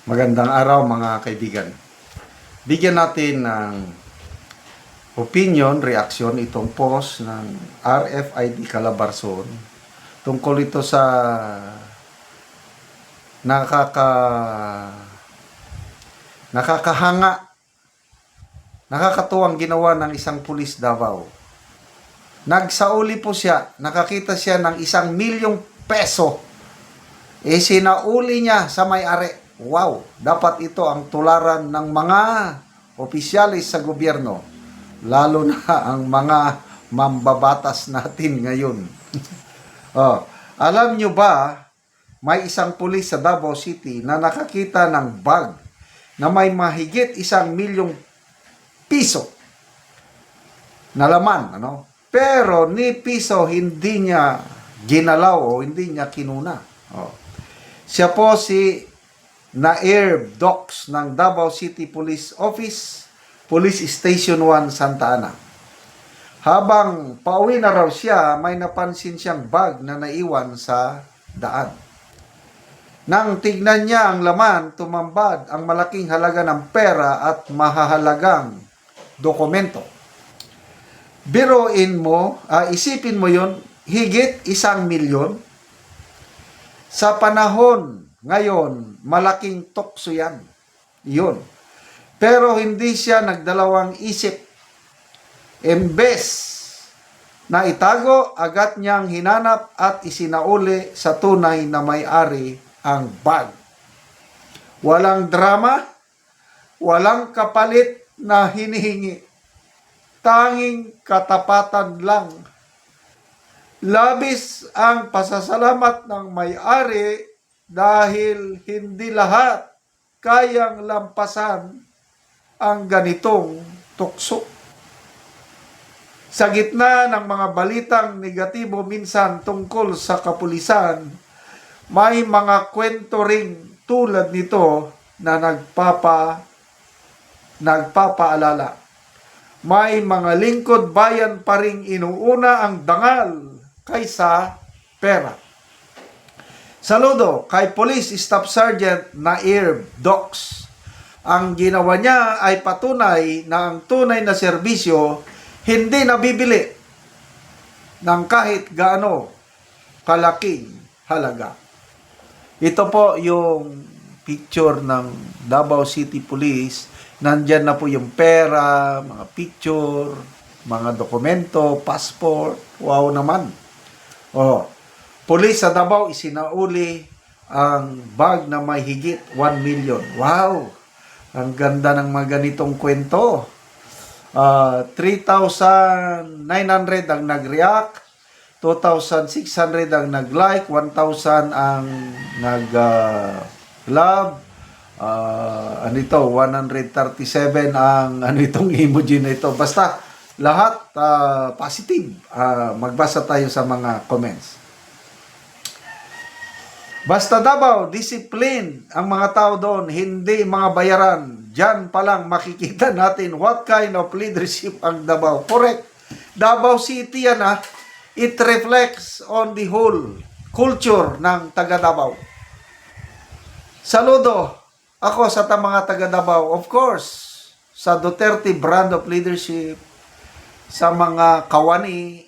Magandang araw mga kaibigan. Bigyan natin ng opinion, reaksyon itong post ng RFID Calabarzon tungkol ito sa nakakahanga, nakakatuwang ginawa ng isang pulis Davao. Nagsauli po siya, nakakita siya ng 1,000,000 peso. Sinauli niya sa may-ari. Wow, dapat ito ang tularan ng mga opisyalis sa gobyerno, lalo na ang mga mambabatas natin ngayon. Alam nyo ba, may isang pulis sa Davao City na nakakita ng bag na may mahigit 1,000,000 piso na laman, Pero ni piso hindi niya ginalaw o hindi niya kinuna. Siya po si Nair Docs ng Davao City Police Office, Police Station 1, Santa Ana. Habang pauwi na raw siya, may napansin siyang bag na naiwan sa daan. Nang tignan niya ang laman, tumambad ang malaking halaga ng pera at mahahalagang dokumento. Isipin mo yon, higit 1,000,000. Sa panahon ngayon, malaking tukso yan. Yun. Pero hindi siya nagdalawang isip. Imbes na itago, agad niyang hinanap at isinauli sa tunay na may-ari ang bag. Walang drama, walang kapalit na hinihingi. Tanging katapatan lang. Labis ang pasasalamat ng may-ari dahil hindi lahat kayang lampasan ang ganitong tukso. Sa gitna ng mga balitang negatibo minsan tungkol sa kapulisan, may mga kwento ring tulad nito na nagpapaalala. May mga lingkod bayan pa ring inuuna ang dangal kaysa pera. Saludo kay Police Staff Sergeant Nair Docs. Ang ginawa niya ay patunay na ang tunay na serbisyo hindi nabibili ng kahit gaano kalaking halaga. Ito po yung picture ng Davao City Police. Nandyan na po yung pera, mga picture, mga dokumento, passport. Wow naman. Pulis sa Davao isinauli ang bag na may higit 1,000,000. Wow! Ang ganda ng mga ganitong kwento. 3,900 ang nag-react, 2,600 ang nag-like, 1,000 ang nag-love, 137 ang itong emoji na ito. Basta lahat positive. Magbasa tayo sa mga comments. Basta Davao, discipline ang mga tao doon, hindi mga bayaran. Diyan pa lang makikita natin what kind of leadership ang Davao. Correct. Davao City yan it reflects on the whole culture ng taga Davao. Saludo ako sa mga taga Davao. Of course, sa Duterte brand of leadership, sa mga kawani,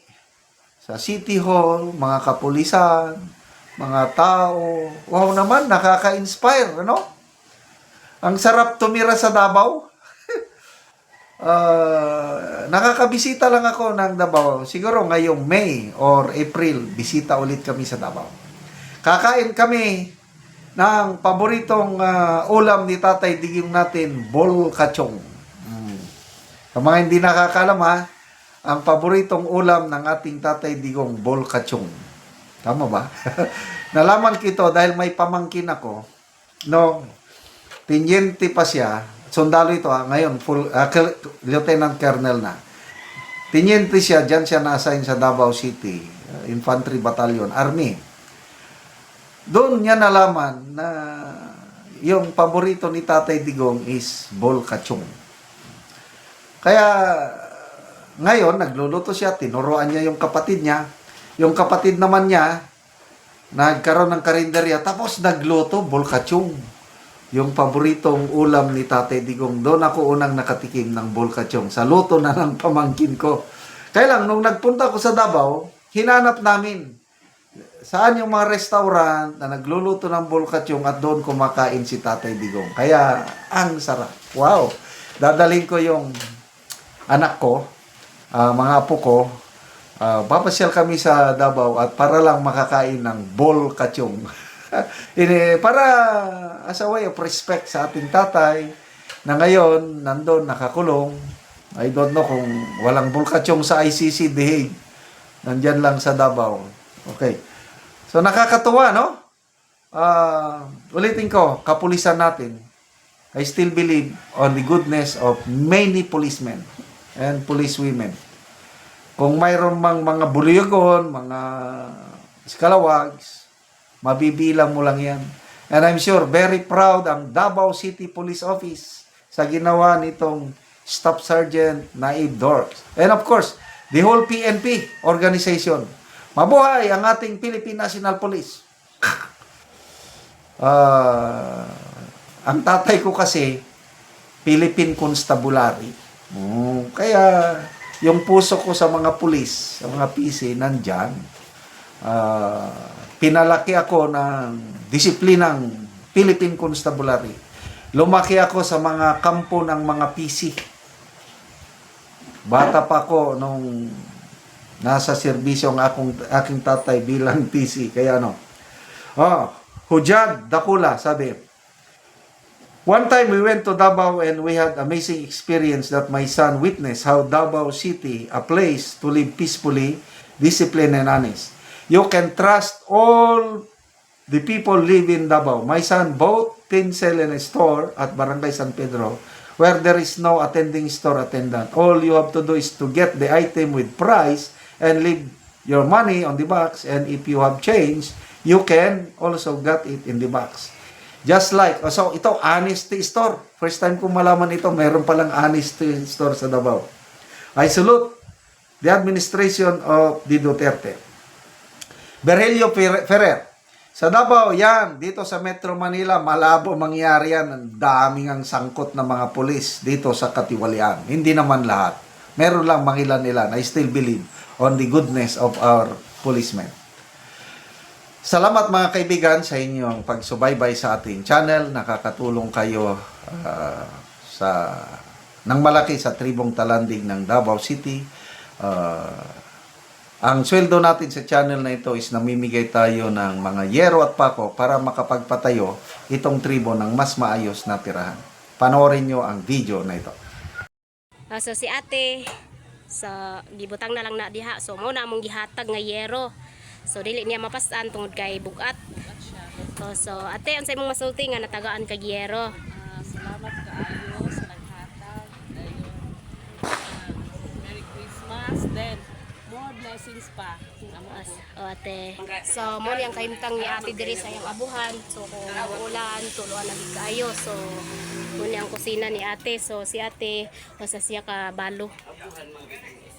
sa City Hall, mga kapulisan, mga tao. Wow naman, nakaka-inspire, Ang sarap tumira sa Davao. Nakakabisita lang ako ng Davao. Siguro ngayong May or April, bisita ulit kami sa Davao. Kakain kami ng paboritong ulam ni Tatay Digong natin, bolkachong. Sa mga hindi nakakalam ang paboritong ulam ng ating Tatay Digong, bolkachong. Tama ba? Nalaman kito dahil may pamangkin ako. Tiniente pa siya. Sundalo ito ngayon, Lieutenant Colonel na. Tiniente siya, dyan siya na-assign sa Davao City, Infantry Battalion, Army. Doon niya nalaman na yung paborito ni Tatay Digong is bolkachong. Kaya ngayon, nagluluto siya, tinuruan niya yung kapatid niya. Yung kapatid naman niya, nagkaroon ng karinderya, tapos nagluto, bolkachong. yung paboritong ulam ni Tatay Digong. Doon ako unang nakatikim ng bulkachong sa luto na ng pamangkin ko. Kaya lang, nung nagpunta ko sa Davao, hinanap namin saan yung mga restaurant na nagluluto ng bulkachong at doon kumakain si Tatay Digong. Kaya, ang sarap. Wow! Dadalhin ko yung anak ko, mga apo ko, papasyal kami sa Davao at para lang makakain ng bulkachong. Para as a way of respect sa ating tatay na ngayon nandun nakakulong. I don't know kung walang bulkachong sa ICC The Hague. Nandyan lang sa Davao. Okay. So nakakatuwa, no? Ulitin ko, kapulisan natin. I still believe on the goodness of many policemen and police women. Kung mayroon mang mga buligon, mga skalawags, mabibilang mo lang yan. And I'm sure, very proud ang Davao City Police Office sa ginawa nitong Staff Sergeant Naib Dorks. And of course, the whole PNP organization. Mabuhay ang ating Philippine National Police. Ang tatay ko kasi, Philippine Constabulary. Kaya, yung puso ko sa mga pulis, sa mga PC, nandyan. Pinalaki ako ng disiplinang Philippine Constabulary. Lumaki ako sa mga kampo ng mga PC. Bata pa ako nung nasa serbisyo ang aking tatay bilang PC. Kaya Hujad Dakula, sabi, one time we went to Davao and we had amazing experience that my son witnessed how Davao City, a place to live peacefully, disciplined and honest. You can trust all the people live in Davao. My son bought tinsel in a store at Barangay San Pedro where there is no attending store attendant. All you have to do is to get the item with price and leave your money on the box, and if you have change, you can also get it in the box. Just like, so ito, honesty store. First time kong malaman ito, mayroon palang honesty store sa Davao. I salute the administration of the Duterte. Berhelio Ferrer. Sa Davao, yan, dito sa Metro Manila, malabo mangyari yan. Ang daming ang sangkot ng mga pulis dito sa Katiwalian. Hindi naman lahat. Meron lang mangilan-ilan. I still believe on the goodness of our policemen. Salamat mga kaibigan sa inyong pagsubaybay sa ating channel. Nakakatulong kayo ng malaki sa tribong talanding ng Davao City. Ang sweldo natin sa channel na ito is namimigay tayo ng mga yero at pako para makapagpatayo itong tribo ng mas maayos na tirahan. Panoorin nyo ang video na ito. So si ate, gibutang na lang na diha. So mo na among gihatag nga yero. So dili niya mapasan tungod kay bugat. So ate, unsay imong masulti nga natagaan kag yero? Salamat kaayo sa naghatag. Ayun. Merry Christmas. Then, more blessings pa. O ate. So mo ni ang kahimtang ni ate diri sa iyang abuhan. So kung uulan, tuluan na gid kaayo. So mo ni ang kusina ni ate. So si ate basta siya ka balo.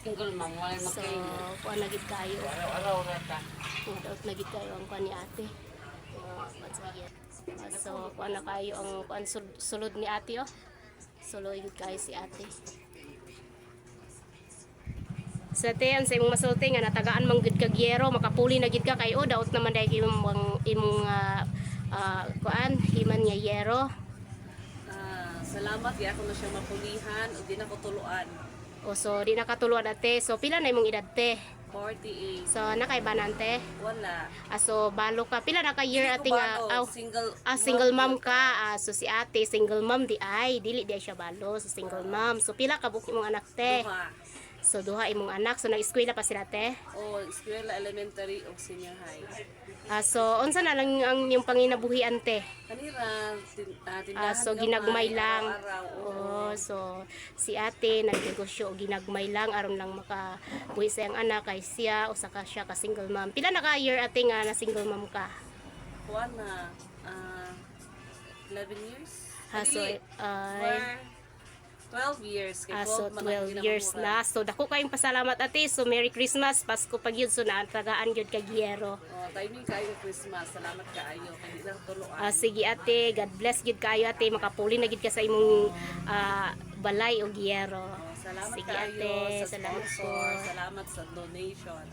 Single mom, wala So kuan na gid kaayo. araw-araw rata. Daot na gid kayo ang kuan ni ate. So kuan na kayo ang kuan sulod ni ate Sulod yun kayo si ate. Sa tiyan sa imong masulti nga natagaan man gid kag yero, makapuli na gid ka kay daot naman dai imong kuan himan nga yero. Salamat ya ako na siya mapulihan o di na ko tuluan. So di nakatuluan ate. So pila na imong edad te? 48. So nakay banante? Wala. So balo ka pila na ka year ate nga Single mom ka. So si ate single mom di ay dili di siya balo so single mom. So pila ka buok imong anak te? Duha. So duha imong anak. So nag-eskwela pa sila te? O eskwela elementary o senior high. So unsa na lang ang yung panginabuhian te? Kanira tindahan So ginagmay lang. araw-araw. So si ate nagnegosyo og ginagmay lang aron lang makabuhi sa iyang anak kay siya usa ka siya ka single mom. Pila na ka year ate nga na single mom ka? Kuan na 11 years. So Dili. 12 years kay So 12 man ang 12 years ginamura. na. So dako kayong pasalamat ate. So Merry Christmas, Pasko pag yun. So naatagaan yun kag Yero. Oh, timing kayo Christmas. Salamat kaayo kay di lang tuluan. Sige ate, God bless gid kayo ate. Makapuli na gid ka sa imong balay o Yero. Oh, salamat Sige kayo ate, sa salamat sponsor. po. Salamat sa donation.